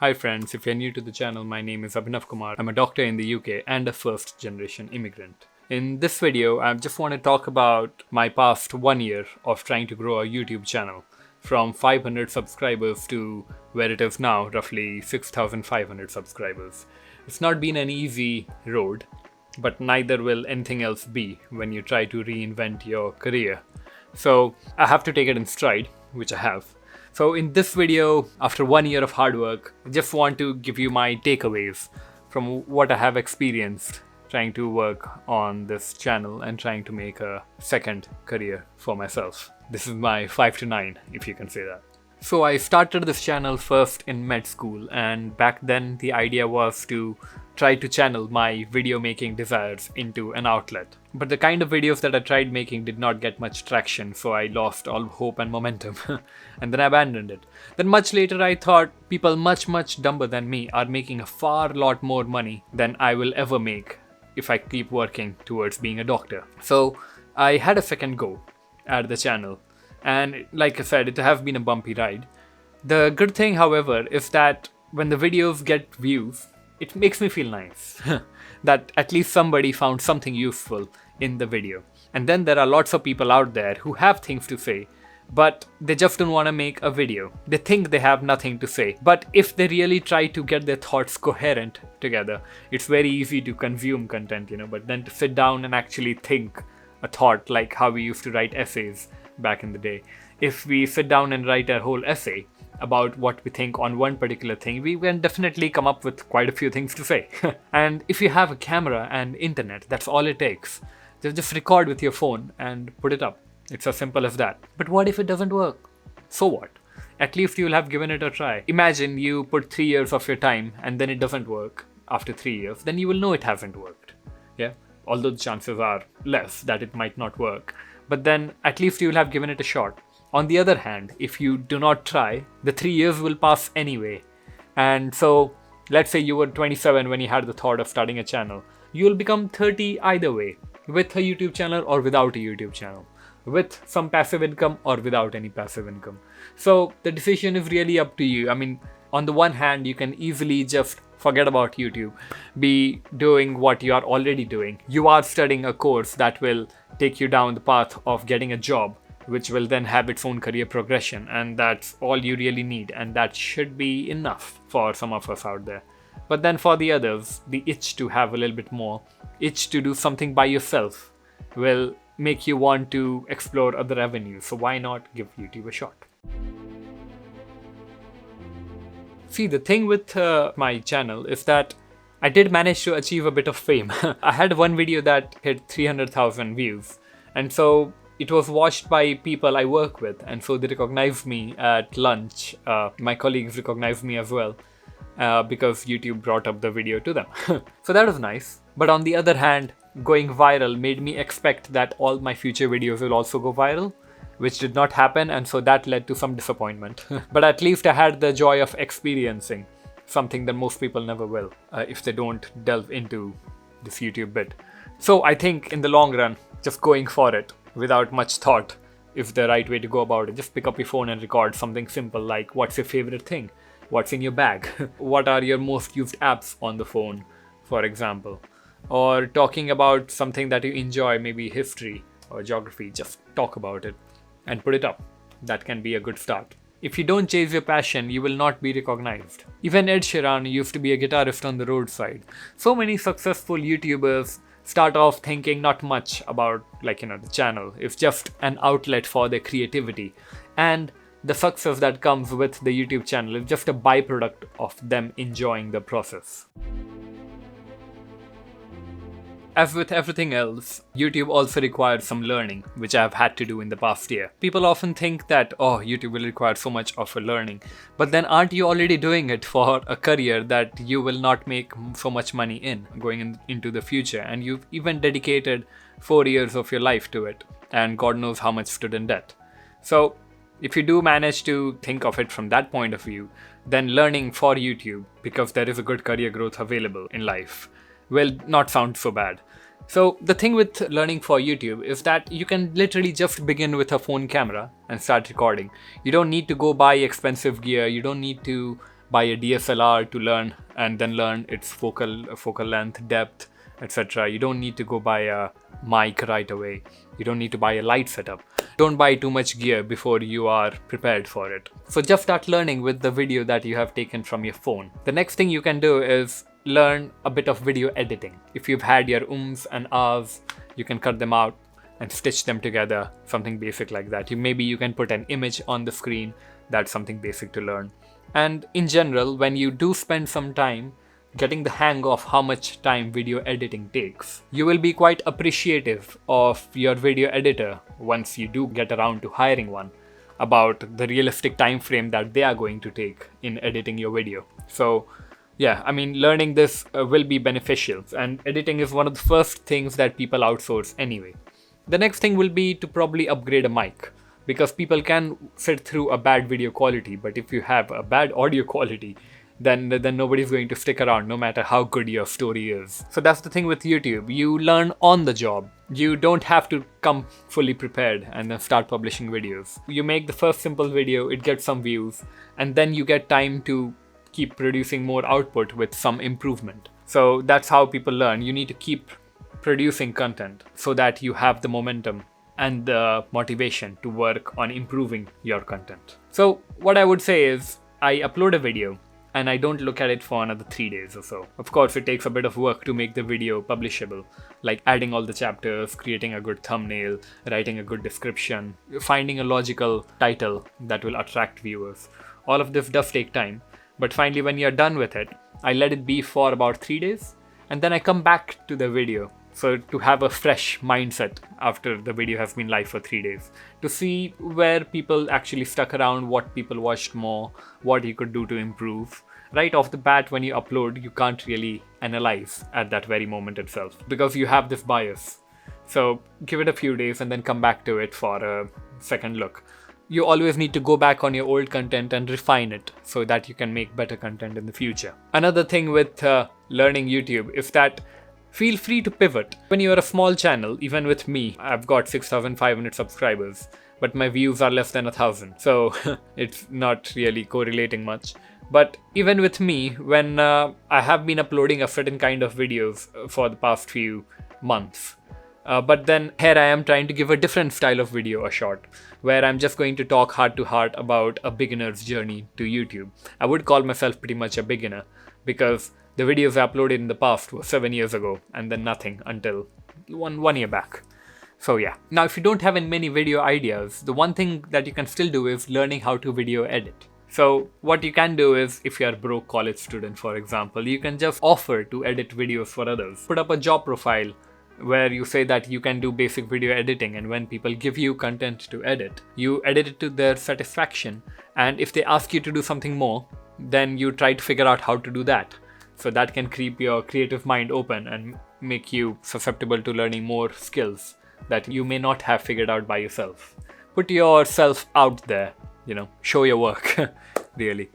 Hi friends, if you're new to the channel, my name is Abhinav Kumar. I'm a doctor in the UK and a first generation immigrant. In this video, I just want to talk about my past 1 year of trying to grow a YouTube channel from 500 subscribers to where it is now, roughly 6,500 subscribers. It's not been an easy road, but neither will anything else be when you try to reinvent your career. So I have to take it in stride, which I have. So in this video, after 1 year of hard work, I just want to give you my takeaways from what I have experienced trying to work on this channel and trying to make a second career for myself. This is my 5 to 9, if you can say that. So I started this channel first in med school, and back then the idea was to try to channel my video making desires into an outlet. But the kind of videos that I tried making did not get much traction, so I lost all hope and momentum and then I abandoned it. Then much later I thought people much dumber than me are making a far lot more money than I will ever make if I keep working towards being a doctor. So I had a second go at the channel, and like I said, it has been a bumpy ride. The good thing, however, is that when the videos get views, it makes me feel nice that at least somebody found something useful in the video. And then there are lots of people out there who have things to say, but they just don't want to make a video. They think they have nothing to say, but if they really try to get their thoughts coherent together, it's very easy to consume content, but then to sit down and actually think a thought, like how we used to write essays back in the day. If we sit down and write a whole essay about what we think on one particular thing, we can definitely come up with quite a few things to say. And if you have a camera and internet, that's all it takes. Just record with your phone and put it up. It's as simple as that. But what if it doesn't work? So what? At least you'll have given it a try. Imagine you put 3 years of your time and then it doesn't work after 3 years. Then you will know it hasn't worked. Yeah? Although the chances are less that it might not work. But then at least you'll have given it a shot. On the other hand, if you do not try, the 3 years will pass anyway. And so, let's say you were 27 when you had the thought of starting a channel. You'll become 30 either way, with a YouTube channel or without a YouTube channel, with some passive income or without any passive income. So the decision is really up to you. I mean, on the one hand, you can easily just forget about YouTube, be doing what you are already doing. You are studying a course that will take you down the path of getting a job, which will then have its own career progression, and that's all you really need, and that should be enough for some of us out there. But then for the others, the itch to have a little bit more, itch to do something by yourself, will make you want to explore other avenues. So why not give YouTube a shot? See, the thing with my channel is that I did manage to achieve a bit of fame. I had one video that hit 300,000 views, and so it was watched by people I work with, and so they recognized me at lunch. My colleagues recognized me as well because YouTube brought up the video to them. So that was nice. But on the other hand, going viral made me expect that all my future videos will also go viral, which did not happen, and so that led to some disappointment. But at least I had the joy of experiencing something that most people never will if they don't delve into this YouTube bit. So I think in the long run, just going for it without much thought is the right way to go about it. Just pick up your phone and record something simple like what's your favorite thing? What's in your bag? What are your most used apps on the phone, for example? Or talking about something that you enjoy, maybe history or geography, just talk about it and put it up. That can be a good start. If you don't chase your passion, you will not be recognized. Even Ed Sheeran used to be a guitarist on the roadside. So many successful YouTubers start off thinking not much about the channel. It's just an outlet for their creativity. And the success that comes with the YouTube channel is just a byproduct of them enjoying the process. As with everything else, YouTube also requires some learning, which I have had to do in the past year. People often think that, YouTube will require so much of a learning. But then aren't you already doing it for a career that you will not make so much money in going into the future? And you've even dedicated 4 years of your life to it, and God knows how much stood in debt. So if you do manage to think of it from that point of view, then learning for YouTube, because there is a good career growth available in life, will not sound so bad. So the thing with learning for YouTube is that you can literally just begin with a phone camera and start recording. You don't need to go buy expensive gear. You don't need to buy a DSLR to learn and then learn its focal length, depth, etc. You don't need to go buy a mic right away. You don't need to buy a light setup. Don't buy too much gear before you are prepared for it. So just start learning with the video that you have taken from your phone. The next thing you can do is learn a bit of video editing. If you've had your ums and ahs, you can cut them out and stitch them together, something basic like that. Maybe you can put an image on the screen. That's something basic to learn. And in general, when you do spend some time getting the hang of how much time video editing takes, you will be quite appreciative of your video editor once you do get around to hiring one, about the realistic time frame that they are going to take in editing your video. So yeah, I mean, learning this will be beneficial, and editing is one of the first things that people outsource anyway. The next thing will be to probably upgrade a mic, because people can sit through a bad video quality, but if you have a bad audio quality, then nobody's going to stick around no matter how good your story is. So that's the thing with YouTube. You learn on the job. You don't have to come fully prepared and then start publishing videos. You make the first simple video, it gets some views, and then you get time to keep producing more output with some improvement. So that's how people learn. You need to keep producing content so that you have the momentum and the motivation to work on improving your content. So what I would say is, I upload a video and I don't look at it for another 3 days or so. Of course, it takes a bit of work to make the video publishable, like adding all the chapters, creating a good thumbnail, writing a good description, finding a logical title that will attract viewers. All of this does take time, but finally when you're done with it, I let it be for about 3 days, and then I come back to the video. So to have a fresh mindset after the video has been live for 3 days, to see where people actually stuck around, what people watched more, what you could do to improve. Right off the bat, when you upload, you can't really analyze at that very moment itself because you have this bias. So give it a few days and then come back to it for a second look. You always need to go back on your old content and refine it so that you can make better content in the future. Another thing with learning YouTube is that feel free to pivot. When you're a small channel, even with me, I've got 6,500 subscribers, but my views are less than 1,000. So it's not really correlating much. But even with me, when I have been uploading a certain kind of videos for the past few months, but then here I am trying to give a different style of video a shot, where I'm just going to talk heart to heart about a beginner's journey to YouTube. I would call myself pretty much a beginner because the videos I uploaded in the past were 7 years ago and then nothing until one year back. So yeah. Now if you don't have many video ideas, the one thing that you can still do is learning how to video edit. So what you can do is, if you're a broke college student, for example, you can just offer to edit videos for others. Put up a job profile where you say that you can do basic video editing, and when people give you content to edit, you edit it to their satisfaction. And if they ask you to do something more, then you try to figure out how to do that. So that can keep your creative mind open and make you susceptible to learning more skills that you may not have figured out by yourself. Put yourself out there, show your work, really.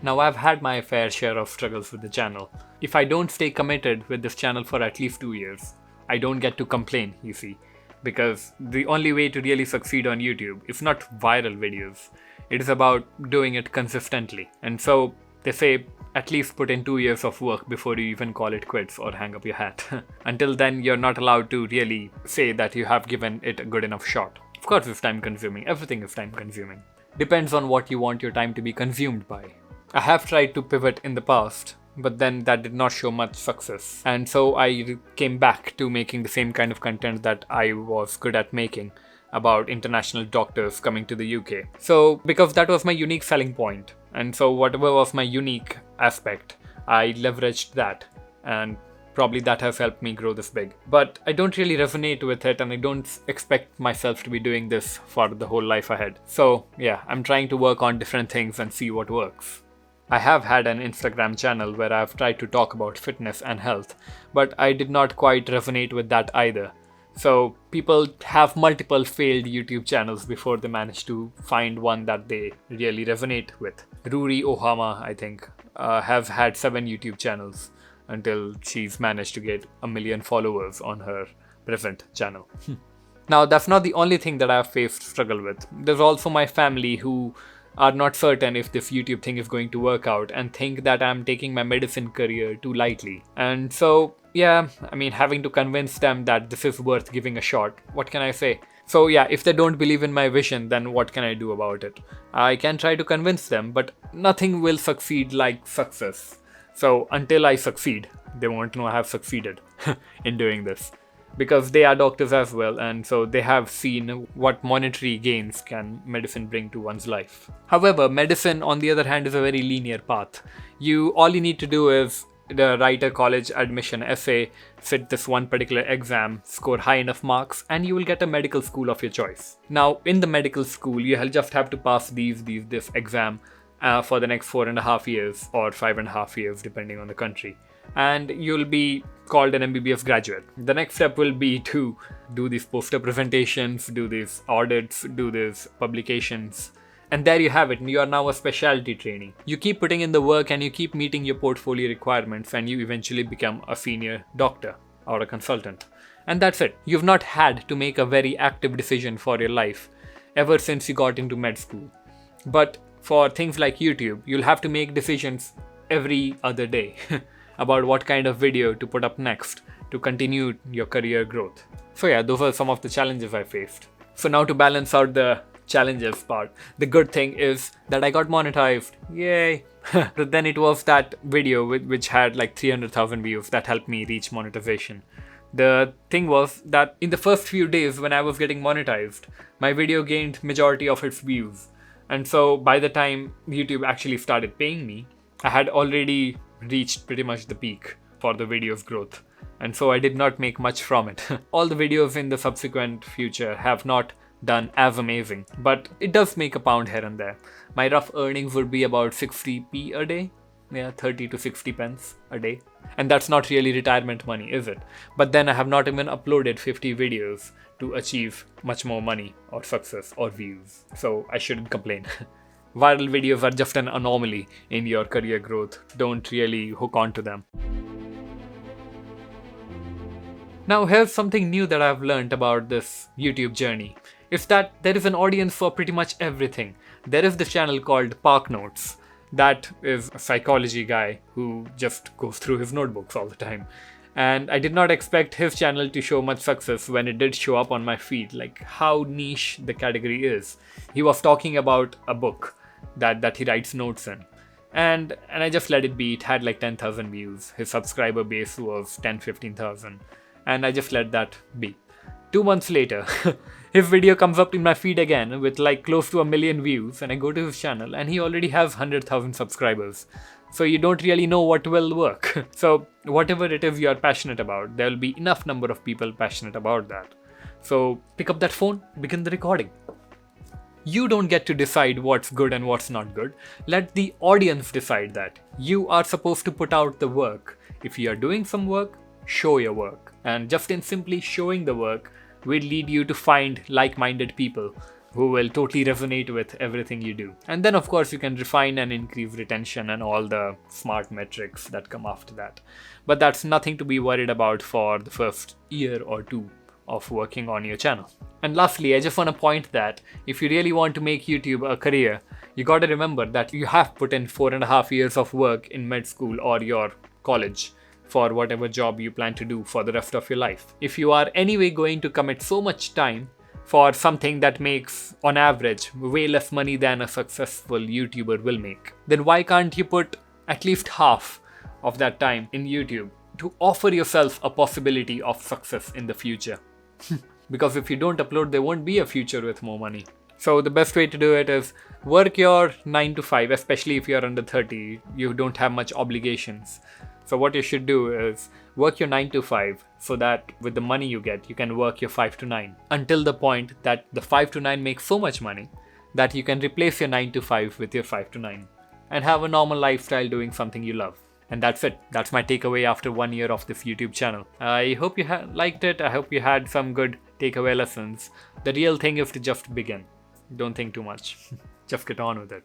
Now I've had my fair share of struggles with the channel. If I don't stay committed with this channel for at least 2 years, I don't get to complain, you see. Because the only way to really succeed on YouTube is not viral videos. It is about doing it consistently. And so they say at least put in 2 years of work before you even call it quits or hang up your hat. Until then, you're not allowed to really say that you have given it a good enough shot. Of course it's time consuming. Everything is time consuming. Depends on what you want your time to be consumed by. I have tried to pivot in the past, but then that did not show much success. And so I came back to making the same kind of content that I was good at making, about international doctors coming to the UK. So because that was my unique selling point, and so whatever was my unique aspect, I leveraged that, and probably that has helped me grow this big. But I don't really resonate with it, and I don't expect myself to be doing this for the whole life ahead. So yeah, I'm trying to work on different things and see what works. I have had an Instagram channel where I've tried to talk about fitness and health, but I did not quite resonate with that either. So people have multiple failed YouTube channels before they manage to find one that they really resonate with. Ruri Ohama, I think, has had 7 YouTube channels until she's managed to get 1 million followers on her present channel. Now that's not the only thing that I've faced struggle with. There's also my family who are not certain if this YouTube thing is going to work out and think that I'm taking my medicine career too lightly. And so, yeah, I mean, having to convince them that this is worth giving a shot, what can I say? So yeah, if they don't believe in my vision, then what can I do about it? I can try to convince them, but nothing will succeed like success. So until I succeed, they won't know I have succeeded in doing this. Because they are doctors as well, and so they have seen what monetary gains can medicine bring to one's life. However, medicine on the other hand is a very linear path. All you need to do is write a college admission essay, sit this one particular exam, score high enough marks, and you will get a medical school of your choice. Now, in the medical school, you just have to pass this exam for the next 4.5 years or 5.5 years, depending on the country. And you'll be called an MBBS graduate. The next step will be to do these poster presentations, do these audits, do these publications. And there you have it. You are now a specialty trainee. You keep putting in the work and you keep meeting your portfolio requirements, and you eventually become a senior doctor or a consultant. And that's it. You've not had to make a very active decision for your life ever since you got into med school. But for things like YouTube, you'll have to make decisions every other day about what kind of video to put up next to continue your career growth. So yeah, those are some of the challenges I faced. So now to balance out the challenges part, the good thing is that I got monetized. Yay! But then it was that video which had like 300,000 views that helped me reach monetization. The thing was that in the first few days when I was getting monetized, my video gained majority of its views. And so by the time YouTube actually started paying me, I had already reached pretty much the peak for the video's growth. And so I did not make much from it. All the videos in the subsequent future have not done as amazing, but it does make a pound here and there. My rough earnings would be about 60p a day. Yeah, 30 to 60 pence a day. And that's not really retirement money, is it? But then I have not even uploaded 50 videos to achieve much more money or success or views. So I shouldn't complain. Viral videos are just an anomaly in your career growth. Don't really hook on to them. Now here's something new that I've learned about this YouTube journey. Is that there is an audience for pretty much everything. There is this channel called Park Notes. That is a psychology guy who just goes through his notebooks all the time. And I did not expect his channel to show much success when it did show up on my feed, like how niche the category is. He was talking about a book that he writes notes in. And I just let it be. It had like 10,000 views. His subscriber base was 10-15,000. And I just let that be. 2 months later, his video comes up in my feed again with like close to 1 million views, and I go to his channel and he already has 100,000 subscribers. So you don't really know what will work. So whatever it is you are passionate about, there will be enough number of people passionate about that. So pick up that phone, begin the recording. You don't get to decide what's good and what's not good. Let the audience decide that. You are supposed to put out the work. If you are doing some work, show your work. And just in simply showing the work will lead you to find like-minded people who will totally resonate with everything you do. And then of course you can refine and increase retention and all the smart metrics that come after that. But that's nothing to be worried about for the first year or two of working on your channel. And lastly, I just want to point that if you really want to make YouTube a career, you got to remember that you have put in 4.5 years of work in med school or your college for whatever job you plan to do for the rest of your life. If you are anyway going to commit so much time for something that makes, on average, way less money than a successful YouTuber will make, then why can't you put at least half of that time in YouTube to offer yourself a possibility of success in the future? Because if you don't upload, there won't be a future with more money. So the best way to do it is work your 9 to 5, especially if you're under 30, you don't have much obligations. So what you should do is work your 9 to 5 so that with the money you get, you can work your 5 to 9 until the point that the 5 to 9 makes so much money that you can replace your 9 to 5 with your 5 to 9 and have a normal lifestyle doing something you love. And that's it. That's my takeaway after 1 year of this YouTube channel. I hope you liked it. I hope you had some good takeaway lessons. The real thing is to just begin. Don't think too much. Just get on with it.